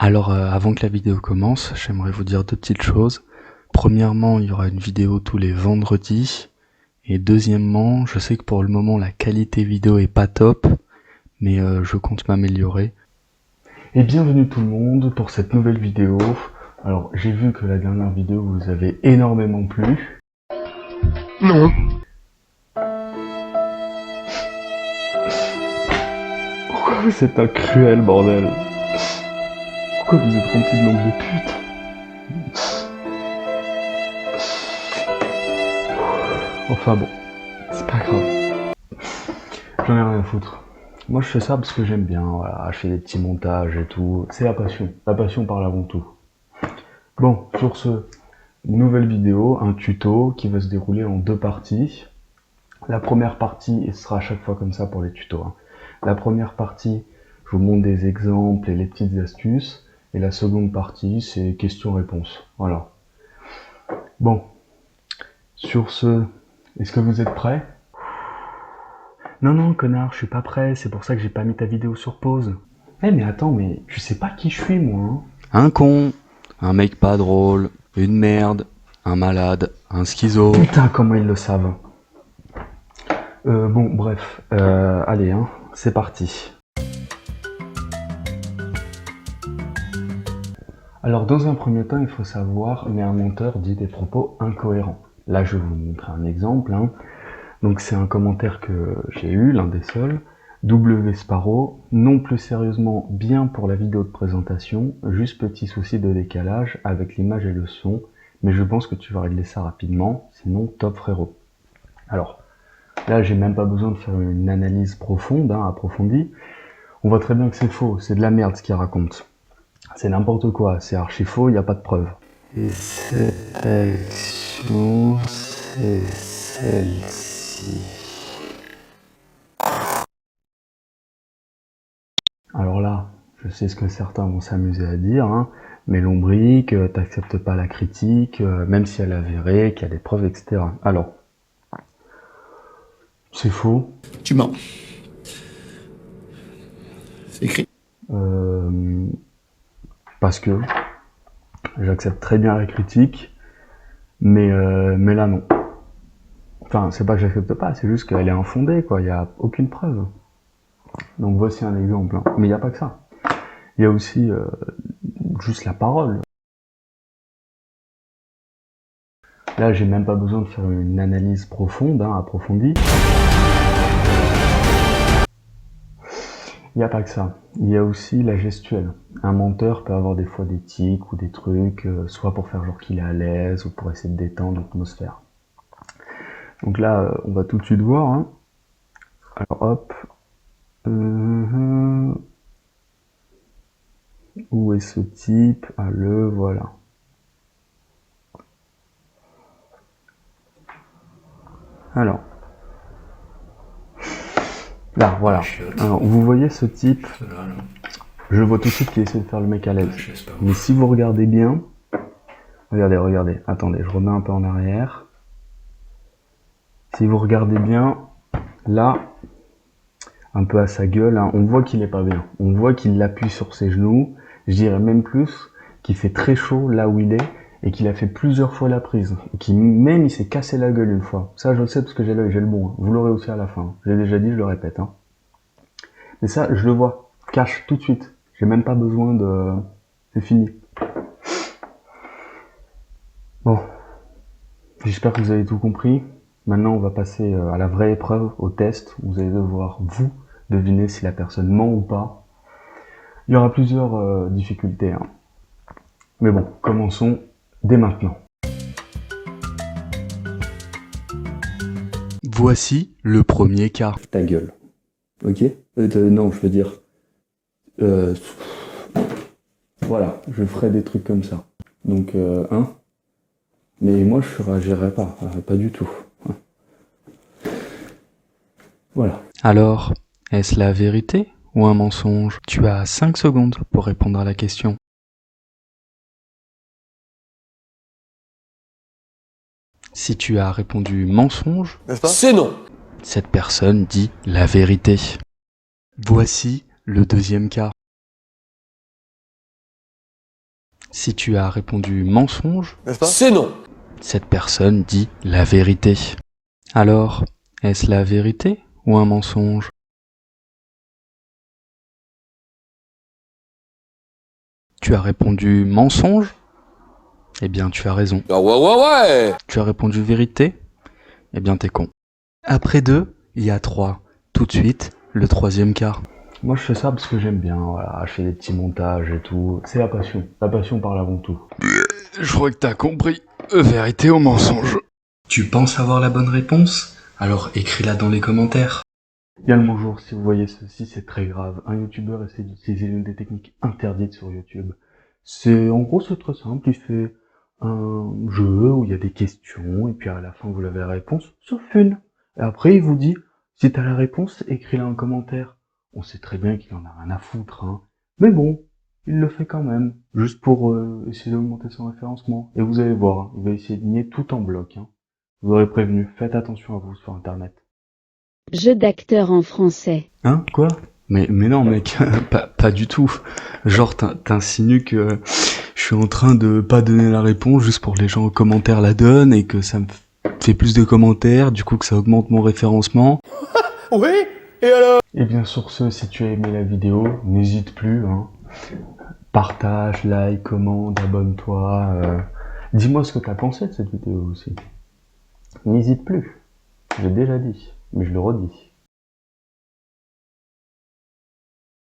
Alors avant que la vidéo commence, j'aimerais vous dire deux petites choses. Premièrement, il y aura une vidéo tous les vendredis. Et deuxièmement, je sais que pour le moment la qualité vidéo est pas top, mais je compte m'améliorer. Et bienvenue tout le monde pour cette nouvelle vidéo. Alors j'ai vu que la dernière vidéo vous avait énormément plu. Non. Pourquoi vous êtes un cruel bordel? Pourquoi vous êtes rempli de langue de pute? Enfin bon, c'est pas grave. J'en ai rien à foutre. Moi je fais ça parce que j'aime bien, voilà, je fais des petits montages et tout. C'est la passion. La passion parle avant tout. Bon, sur ce, nouvelle vidéo, un tuto qui va se dérouler en deux parties. La première partie, et ce sera à chaque fois comme ça pour les tutos, hein. La première partie, je vous montre des exemples et les petites astuces. Et la seconde partie, c'est questions-réponses. Voilà. Bon. Sur ce, est-ce que vous êtes prêts? Non, connard, je suis pas prêt, c'est pour ça que j'ai pas mis ta vidéo sur pause. Eh mais attends, mais tu sais pas qui je suis, moi, hein. Un con, un mec pas drôle, une merde, un malade, un schizo. Putain, comment ils le savent. Bon, bref, allez, hein, c'est parti. Alors, dans un premier temps, il faut savoir, mais un menteur dit des propos incohérents. Là, je vais vous montrer un exemple, hein. Donc, c'est un commentaire que j'ai eu, l'un des seuls. W Sparrow, non plus sérieusement, bien pour la vidéo de présentation, juste petit souci de décalage avec l'image et le son, mais je pense que tu vas régler ça rapidement, sinon top frérot. Alors, là j'ai même pas besoin de faire une analyse profonde, hein, approfondie. On voit très bien que c'est faux, c'est de la merde ce qu'il raconte. C'est n'importe quoi, c'est archi faux, il n'y a pas de preuve. Et cette action, c'est celle-ci. Alors là, je sais ce que certains vont s'amuser à dire, hein, mais lombric, t'acceptes pas la critique, même si elle est avérée, qu'il y a des preuves, etc. Alors, c'est faux. Tu mens. C'est écrit. Parce que j'accepte très bien la critique, mais là non. Enfin, c'est pas que j'accepte pas, c'est juste qu'elle est infondée, quoi, il n'y a aucune preuve. Donc voici un exemple, hein. Mais il n'y a pas que ça. Il y a aussi juste la parole. Là, j'ai même pas besoin de faire une analyse profonde, hein, approfondie. Il n'y a pas que ça. Il y a aussi la gestuelle. Un menteur peut avoir des fois des tics ou des trucs, soit pour faire genre qu'il est à l'aise, ou pour essayer de détendre l'atmosphère. Donc là, on va tout de suite voir, hein. Alors hop. Où est ce type? Ah, le voilà. Alors. Là, voilà. Alors, vous voyez ce type? Je vois tout de suite qu'il essaie de faire le mec à l'aise. Mais si vous regardez bien... Regardez. Attendez, je remets un peu en arrière. Si vous regardez bien, là, un peu à sa gueule, hein, on voit qu'il est pas bien. On voit qu'il l'appuie sur ses genoux. Je dirais même plus qu'il fait très chaud là où il est et qu'il a fait plusieurs fois la prise. Et même il s'est cassé la gueule une fois. Ça, je le sais parce que j'ai l'œil, j'ai le bon. Hein. Vous l'aurez aussi à la fin. J'ai déjà dit, je le répète. Hein. Mais ça, je le vois. Cache tout de suite. J'ai même pas besoin de... C'est fini. Bon. J'espère que vous avez tout compris. Maintenant, on va passer à la vraie épreuve, au test. Vous allez devoir, vous, deviner si la personne ment ou pas. Il y aura plusieurs difficultés. Hein. Mais bon, commençons dès maintenant. Voici le premier cas. Ta gueule. Ok? Non, je veux dire... voilà, je ferai des trucs comme ça. Donc, hein? Mais moi, je réagirais pas du tout. Voilà. Alors, est-ce la vérité ou un mensonge? Tu as 5 secondes pour répondre à la question. Si tu as répondu mensonge, C'est non. cette personne dit la vérité. Voici le deuxième cas. Si tu as répondu mensonge, N'est-ce pas? C'est non. cette personne dit la vérité. Alors, est-ce la vérité ou un mensonge? Tu as répondu mensonge? Eh bien, tu as raison. Ah ouais. Tu as répondu vérité? Eh bien, t'es con. Après 2, il y a 3. Tout de suite, le troisième quart. Moi, je fais ça parce que j'aime bien, voilà, je fais des petits montages et tout. C'est la passion. La passion parle avant tout. Je crois que t'as compris. Vérité ou mensonge? Tu penses avoir la bonne réponse? Alors écris-la dans les commentaires. Bien le bonjour, si vous voyez ceci, c'est très grave. Un youtubeur essaie d'utiliser l'une des techniques interdites sur YouTube. En gros, c'est très simple, il fait un jeu où il y a des questions, et puis à la fin, vous avez la réponse, sauf une. Et après, il vous dit, si t'as la réponse, écris-la en commentaire. On sait très bien qu'il en a rien à foutre, hein. Mais bon, il le fait quand même, juste pour essayer d'augmenter son référencement. Et vous allez voir, hein, il va essayer de nier tout en bloc, hein. Je vous aurais prévenu, faites attention à vous sur Internet. Jeu d'acteur en français. Hein? Quoi? Mais non mec, pas du tout. Genre t'insinues que je suis en train de pas donner la réponse juste pour que les gens en commentaire la donnent et que ça me fait plus de commentaires, du coup que ça augmente mon référencement. Oui? Et alors? Et bien sur ce, si tu as aimé la vidéo, n'hésite plus, hein. Partage, like, commente, abonne-toi. Dis-moi ce que t'as pensé de cette vidéo aussi. N'hésite plus. J'ai déjà dit, mais je le redis.